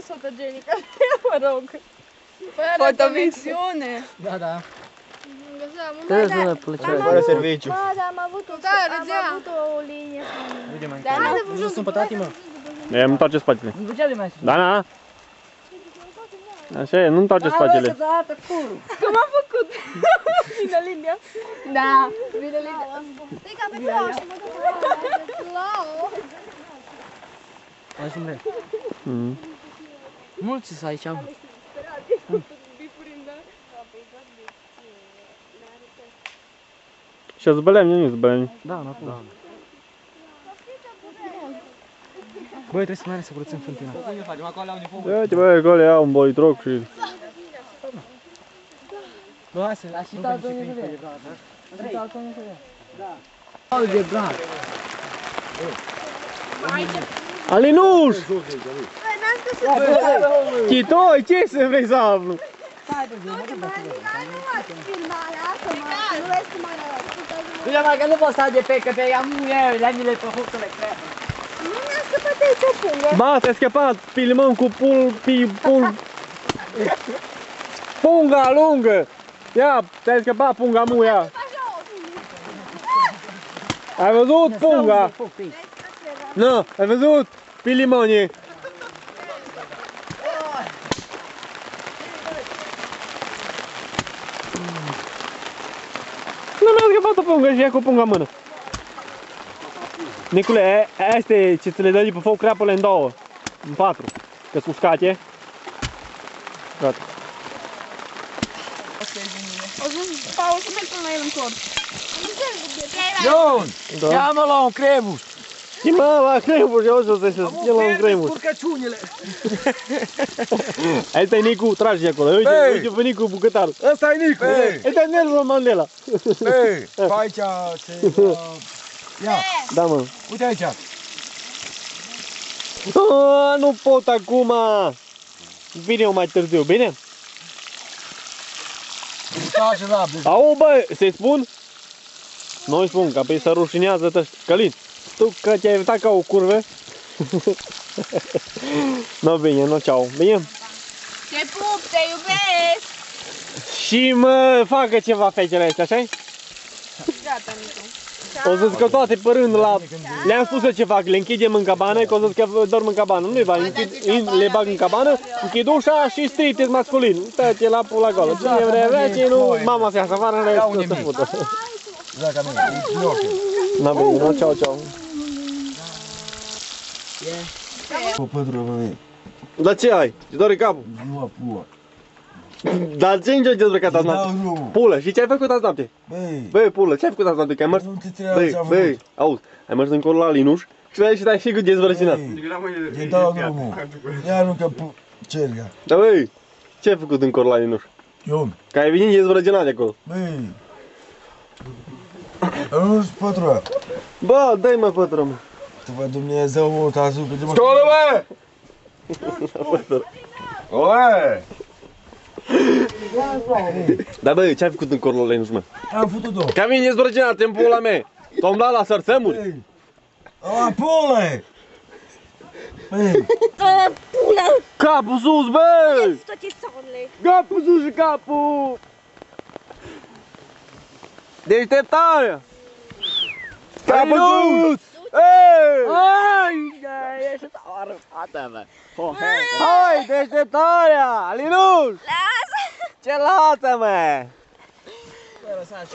dus fotogenică. Mă rog. Fără conexiune. Da, da. Trebuie să ne plăcea. Fără serviciu. Ba, dar am avut o linie. Uite mai. Dar Nu sunt pe tati, mă. Nu întoarce spatele. Nu ducea de mai sus. Dana! Așa e, nu întoarce spatele. cum am făcut? Vine linia. Da, vine linia. Stai ca pe clau și mă duc la Mai sunt vrei. Mulți sunt aici, mă. Și zbăleam, nu zbăleam. Da, acolo. Băi, trebuie să mai să curățăm fântâna. Uite băi, acolo ia un bolitroc și... Bă, hai să... Și tatăl nu se vede. Și tatăl nu se vede. Da. Au de blanc. Alinuș! Chitoi, ce să vrei să aflu? Bine, mai că nu pot sta de pe, că pe ea muie, le-amile pe hucule, cred. Nu mi-a scăpat aici o pungă. Ba, ți-a scăpat, filmăm cu punga lungă! Ia, ți-ai scăpat punga muia! Ai văzut punga? Nu, ai văzut? Pilimonie! Nu mi-a scăpat o pungă și ia cu punga în mână. Nicule, aia este ce ți le dă pe foc, creapă-le în două, în patru, că-s uscate. Gata. O să Paul să merg la el în corp. Ion! Da. Ia-mă la un cremus! Și mă, la cremuri, eu o să se schie la un cremuri. Curcăciunile! Asta e Nicu, tragi de acolo, uite, uite pe Nicu bucătarul. Ăsta e Nicu! Uite Nelson Mandela. Ei, pe aici se... Ia, Da, mă. uite aici! Nu pot acum. Vine eu mai târziu, bine? Uitați la Au, bă, să-i spun? Nu-i spun, că apoi se rușinează tăști. Călin, tu că te-ai uitat ca o curvă? Nu, bine, nu, ceau, bine? Te pup, te iubesc! Și mă facă ceva fecele astea, așa-i? Gata, Nicu. O să-ți că toate părând la... Le-am spus eu ce fac, le închidem în cabană, că o să-ți că dorm în cabană. Nu-i bani, le bag în cabană, închid ușa și striptease masculin. Stă-te la pula goală. Cine vrea, cine nu, mama se iasă afară, în rest să fută. Da, ca mine, e ok. Na bine, no, ceau, ceau. O pădură, mă, Dar ce ai? Îți doare capul? nu a pua. Dar ce încerci de dezbrăcat azi noapte? Pulă, și ce ai făcut azi noapte? Băi, Băi, pulă, ce ai făcut azi noapte? Că ai mers... nu te trebuie ce am Băi, făcut. auzi, ai mers încolo la Linuș și vrei și dai și cu dezbrăcinat. Îi dau drumul. Ia nu că cerga. Dar băi, ce ai făcut încolo la Linuș? Ion, Că ai venit dezbrăcinat de acolo. băi. Nu-ți pătura. Bă, dă-i mă pătră, mă. Tu vă Dumnezeu, o tazu, că te mă... Scoală, bă! Oe! Dar bă, ce ai făcut în corul Lenuș, mă? Am făcut-o. Că vine dezbrăcinat în pula mea. T-am umblat la sărțămuri. Băi, la pule! Băi, Pulă! Capul sus, bă! Toate soarele. Capul sus și capul! Deșteptarea! Capul sus! Ei! Ai, ești o fată, mă. Hai, deșteptarea! Alinuș! Lasă! Ce lată, mă!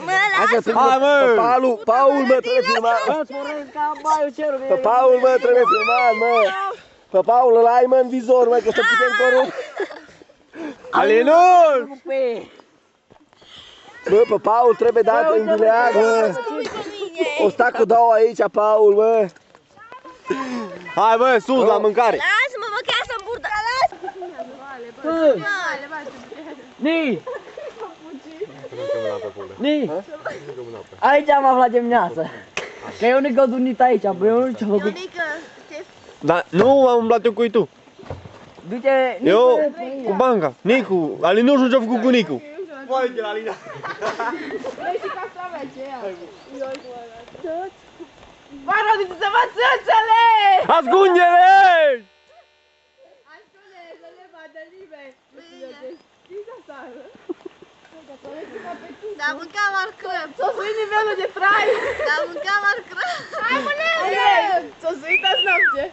Mă, lasă! Hai, mă! Paul, mă, trebuie filmat! Pe Paul, mă, trebuie filmat, mă! Pe Paul îl ai, mă, în vizor, mă, că să putem corup! Alinuș! Bă, pe Paul trebuie dat în bileag, mă! O sta cu două aici, Paul, mă! Hai, bă, sus, la mâncare! Lasă-mă, mă, chiar să-mi burdă! Ni! Ni! Aici am aflat dimineața. Că eu nu-i gădunit aici, bă, eu nu ce-am făcut. Ionică, ce... Dar nu am umblat eu cu tu. Du-te, Eu cu banca, Nicu, Alinuș nu ce-a făcut cu Nicu. Vă rog să vă țâțele! Ascunde-le! Da, mâncam arcrăb. S-a suit nivelul de trai. Da, mâncam arcrăb. Hai, mă, s-a suit azi noapte.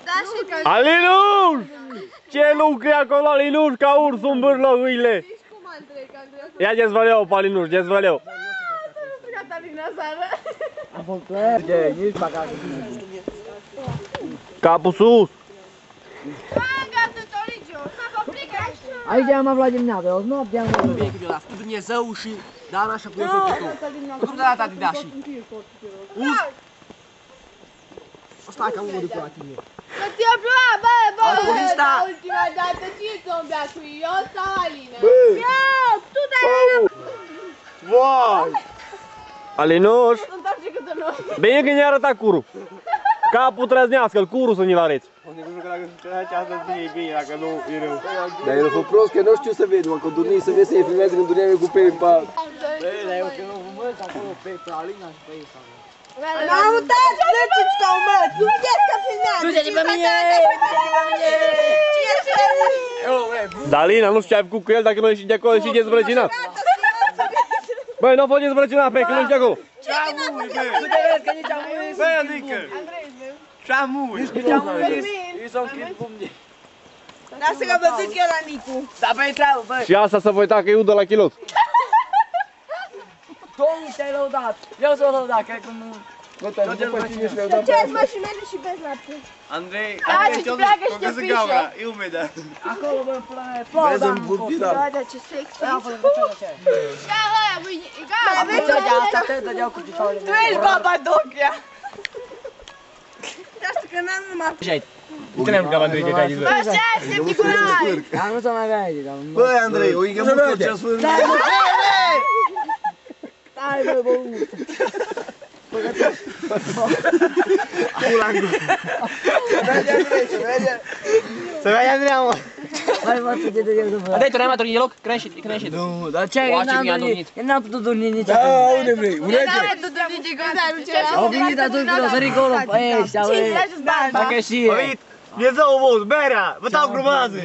Da, și că... Alinuș! Ce lucri acolo, Alinuș, ca ursul în bârlăuile? Ești cum, Andrei, că Andrei... Ia dezvăleu pe Alinuș, dezvăleu. Catalina Zara. Am fost plăr de nici bagaje. Capul sus. Gata, Torigiu, s-a complicat. Aici am aflat dimineața, o noapte am aflat. Vechi de la făcut Dumnezeu și dar așa cum e făcut tu. Cum de la tati da și. Uz. O stai ca unul de la tine. Să ți-a plouat, bă, Alcoolista. ultima dată cine zombea cu eu sau Alina? Eu, tu te-ai Vai! Alinuș, Sunt africă de noi. bine că ne-a arătat curul. Capul trăznească-l, curul să ne-l arăți. Dar el a fost prost că nu știu să vede, mă, că dormi să vezi să-i filmează când dormeam eu cu pe pa. Dar eu că nu fumez acolo pe Alina și pe ei sau. Am uitat, plătiți ca un mă, tu vezi că filmează. Du-te de pe mine! Dalina, nu știu ce ai făcut cu el dacă nu ești de acolo și dezbrăcinat. Băi, nu a fost dezbrăcinat pe că nu ești de acolo. Tu te vezi că nici am murit. Băi, Andrică! Ce-am murit! Nici am murit. Eu s-am scris cum de. Lasă că văzut eu la Nicu. Da, pe treabă, bă. Și asta să vă uita că e udă la kilot. Tu te-ai lăudat. Eu s-o lăudat, cred că nu. Ce-ați mă și mergi și bezi lapte. Andrei, Hai, și pleacă și te pișă. e umedă. Acolo, bă, până plouă, da, am fost. Da, da, ce sexy. Da, fără că ce. Da, ăia, mâine, gata, Aveți asta, te dădeau cu ciușoare. Tu ești Babadocia. Asta că n-am numai... Putem ca Andrei, că ai zis. Așa, se figurai. Dar nu s-o mai avea aici, dar... Băi, Andrei, o incă mult ce-a spus. Stai, bă, bă, Să vede Andrei, mă! hai, mă, tu te dădeau după. Andrei, tu n-ai mai dormit deloc? Crește. Nu, dar ce, Oace n-am mi-a dormit. dormit. Eu n-am putut dormi nici Da, acum. unde vrei? Urete? Au venit atunci când o sări acolo, pe ăștia, băi. Dacă și e. Dumnezeu, bă, berea! Vă dau grumază!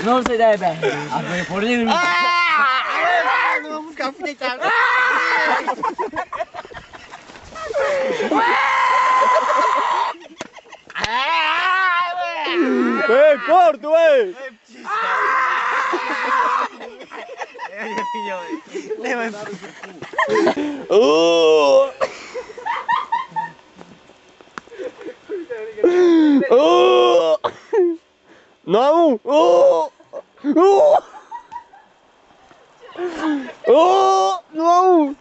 Nu să-i dai bea. Apoi e pornit în... Băi, cortul, băi! Não! Não!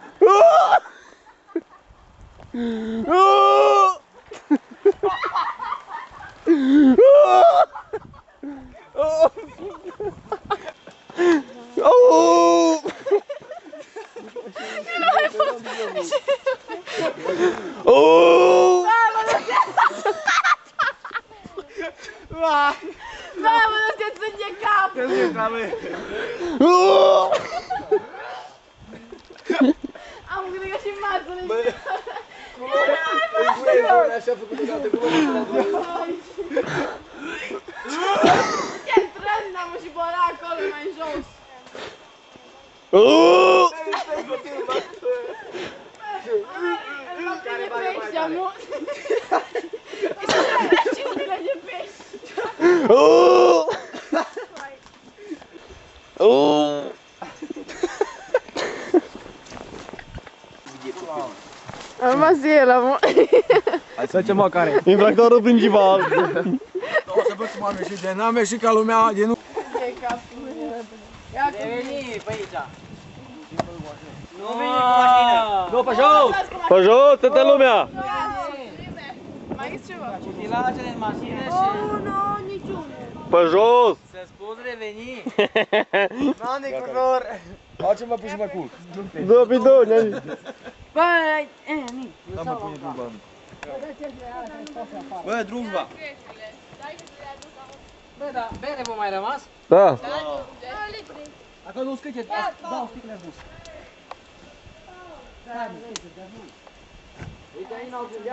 Mamă, nu te ține cap! Am gândit că și masă nu Așa a făcut o dată cu Ce strâns, n-am și băra acolo mai jos. Îl loc de pești, amu. Și urile de pești. Am rămas el, amu. Hai să facem măcare. Infractorul principal. O să văd cum am ieșit de n-am ieșit ca lumea de nu. Ce capul. Veni pe aici. Nu veni cu mașină. Nu, pe jos. Pe jos, toată lumea. Mai e ceva? Utilaje în mașină și... Oh, nu, niciunul. Pe jos. Să-ți poți reveni. N-am nicuror! Facem-mă puși mai cool. Dă bidoni. Băi, Bă, drumba! bă, dar bere v-a mai rămas? Da. Acolo nu scrie, dau sticlele sus. Uite, aici n-au gândit,